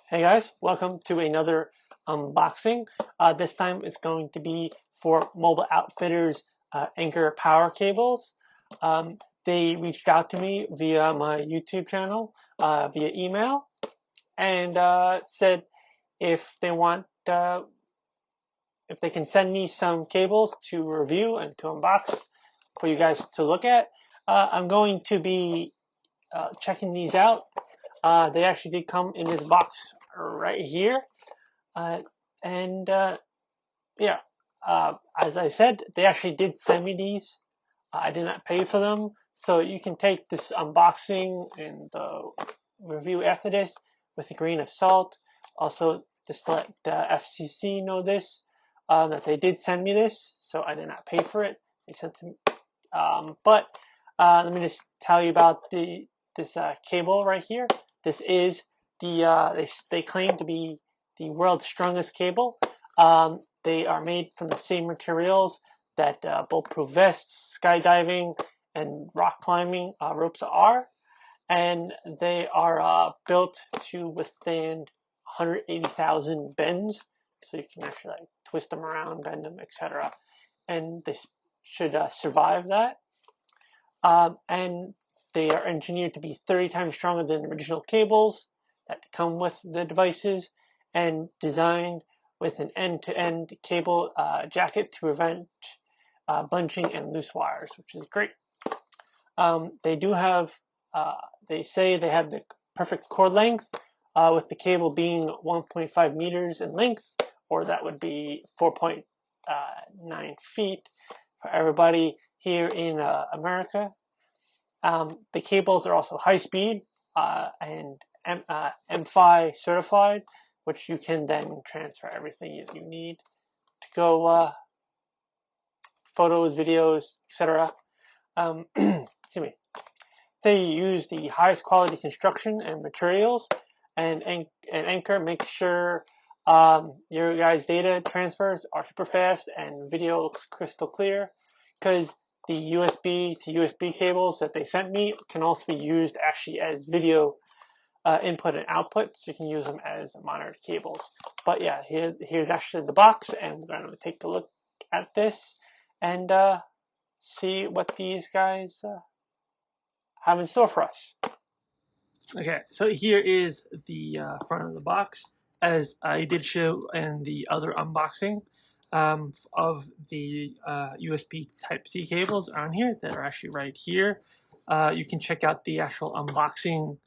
Hey guys, welcome to another unboxing. This time it's going to be for Mobile Outfitters Anchor power cables. They reached out to me via my YouTube channel, via email, and said if they want, if they can send me some cables to review and to unbox for you guys to look at. I'm going to be checking these out. They actually did come in this box right here. Uh, and yeah, as I said, they actually did send me these. I did not pay for them. So you can take this unboxing and review after this with a grain of salt. Also, just to let the FCC know this, that they did send me this. So I did not pay for it. They sent to me. But let me just tell you about this cable right here. This is they claim to be the world's strongest cable. They are made from the same materials that bulletproof vests, skydiving, and rock climbing ropes are, and they are built to withstand 180,000 bends. So you can actually like twist them around, bend them, etc. And they should survive that. And they are engineered to be 30 times stronger than original cables that come with the devices, and designed with an end-to-end cable jacket to prevent bunching and loose wires, which is great. They do have, they say they have the perfect cord length, with the cable being 1.5 meters in length, or that would be 4.9 feet for everybody here in America. The cables are also high speed and M5 certified, which you can then transfer everything you need to go, photos, videos, etc. Excuse me. They use the highest quality construction and materials, and Anchor makes sure your guys' data transfers are super fast and video looks crystal clear, because the USB to USB cables that they sent me can also be used actually as video input and output, so you can use them as monitored cables. But yeah, here's actually the box, and we're going to take a look at this and see what these guys have in store for us. Okay, so here is the front of the box, as I did show in the other unboxing of the USB Type-C cables on here that are actually right here. You can check out the actual unboxing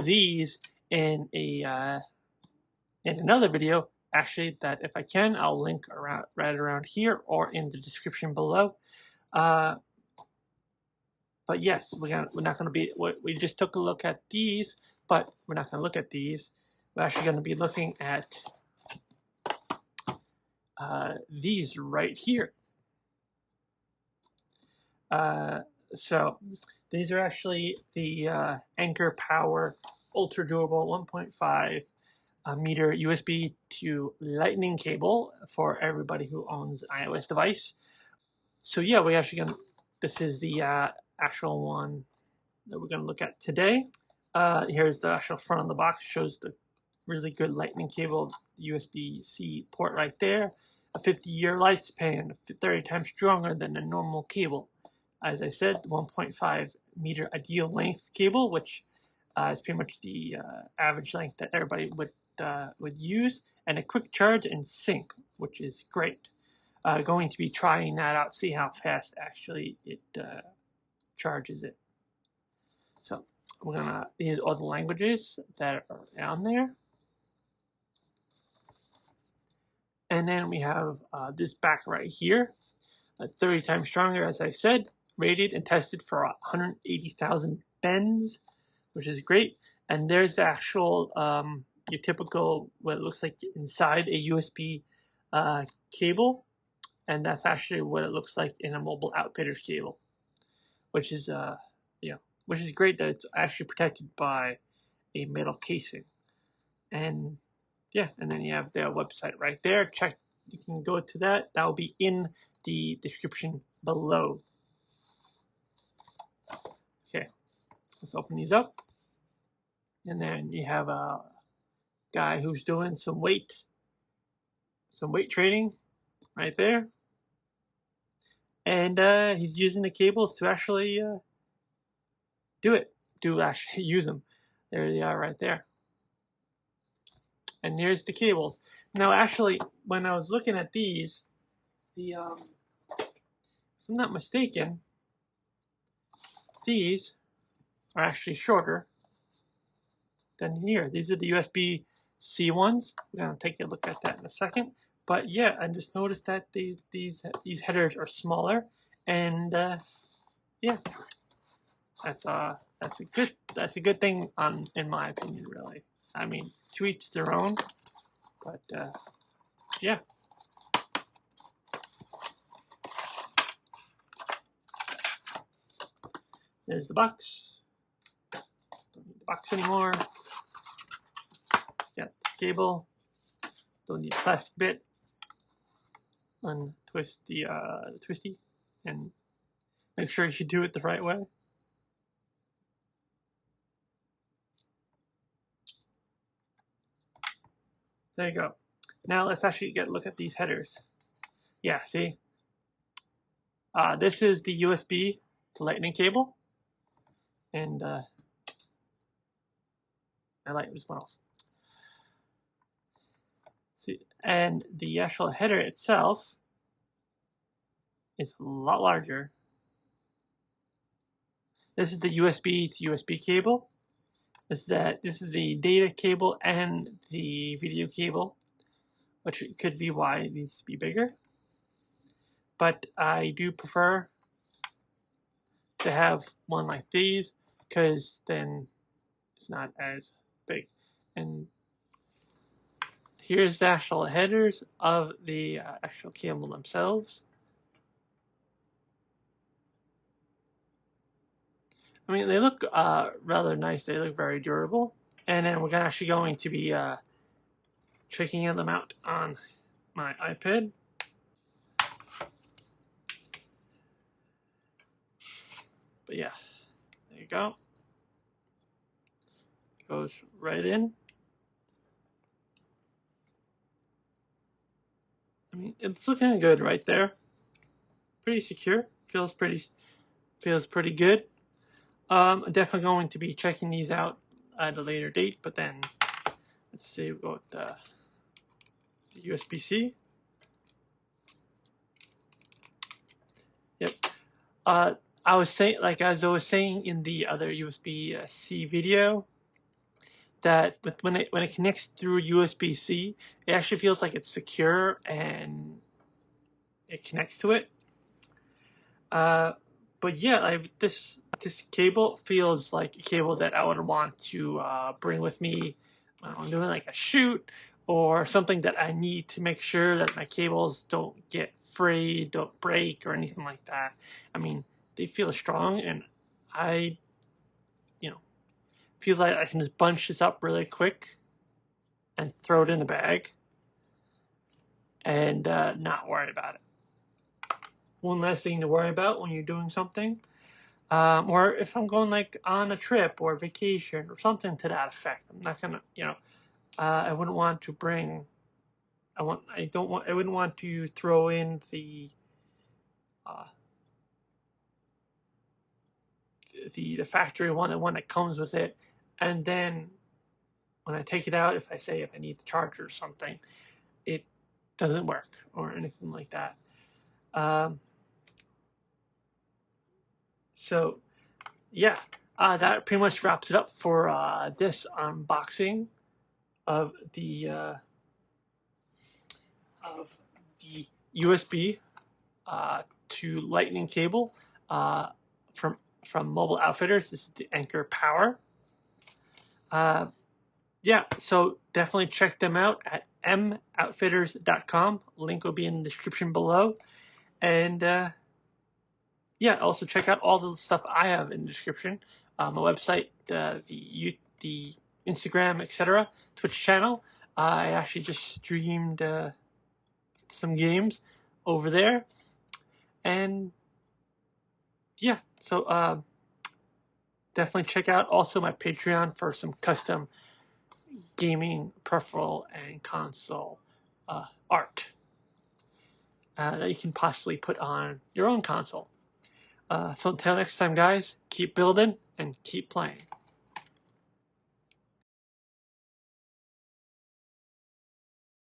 these in another video. Actually, that if I can, I'll link right around here or in the description below. But yes, we're not going to be, we just took a look at these, but we're not going to look at these. We're actually going to be looking at these right here. So these are actually the Anchor Power Ultra Durable 1.5 meter USB to Lightning cable for everybody who owns an iOS device. So yeah, we actually going to, this is the actual one that we're going to look at today. Here's the actual front of the box. It shows the really good lightning cable, USB-C port right there. A 50-year lifespan, 30 times stronger than a normal cable. As I said, 1.5 meter ideal length cable, which is pretty much the average length that everybody would use, and a quick charge and sync, which is great. Going to be trying that out, see how fast actually it charges it. So we're gonna use all the languages that are on there. And then we have this back right here, 30 times stronger, as I said, rated and tested for 180,000 bends, which is great. And there's the actual, your typical, what it looks like inside a USB cable. And that's actually what it looks like in a Mobile Outfitters cable, which is, which is great that it's actually protected by a metal casing. And yeah, and then you have their website right there. Check, you can go to that. That will be in the description below. Okay, let's open these up. And then you have guy who's doing some weight training right there, and he's using the cables to actually actually use them. There they are right there. And here's the cables. Now, actually, when I was looking at these, if I'm not mistaken, these are actually shorter than here. These are the USB-C ones. We're gonna take a look at that in a second. But yeah, I just noticed that these headers are smaller, and yeah, that's a good thing in my opinion, really. I mean, to each their own, but yeah. There's the box. Don't need the box anymore. Got the cable. Don't need the plastic bit. Untwist the twisty, and make sure you do it the right way. There you go. Now let's actually get a look at these headers. Yeah, see? This is the USB to Lightning cable, and my light just went off. See, and the actual header itself is a lot larger. This is the USB to USB cable. This is the data cable and the video cable, which could be why it needs to be bigger. But I do prefer to have one like these, because then it's not as big. And here's the actual headers of the actual cable themselves. I mean, they look rather nice. They look very durable. And then we're actually going to be checking them out on my iPad. But yeah, there you go. It goes right in. I mean, it's looking good right there. Pretty secure. Feels pretty good. I'm definitely going to be checking these out at a later date. But then let's see about the USB-C. Yep. I was saying, like as I was saying in the other USB-C video, that when it connects through USB-C, it actually feels like it's secure and it connects to it. But yeah, this cable feels like a cable that I would want to bring with me when I'm doing like a shoot or something that I need to make sure that my cables don't get frayed, don't break, or anything like that. I mean, they feel strong, and I, feel like I can just bunch this up really quick and throw it in the bag and not worry about it. One less thing to worry about when you're doing something. Or if I'm going like on a trip or vacation or something to that effect. I'm not gonna, I wouldn't want to bring. I wouldn't want to throw in the factory one, the one that comes with it, and then when I take it out, if I need the charger or something, it doesn't work or anything like that. So yeah, that pretty much wraps it up for this unboxing of the USB to Lightning cable from Mobile Outfitters. This is the Anchor Power. Yeah, so definitely check them out at moutfitters.com. Link will be in the description below. And yeah, also check out all the stuff I have in the description. My website, the Instagram, etc., Twitch channel. I actually just streamed some games over there. And yeah, so definitely check out also my Patreon for some custom gaming peripheral and console art that you can possibly put on your own console. So until next time, guys, keep building and keep playing.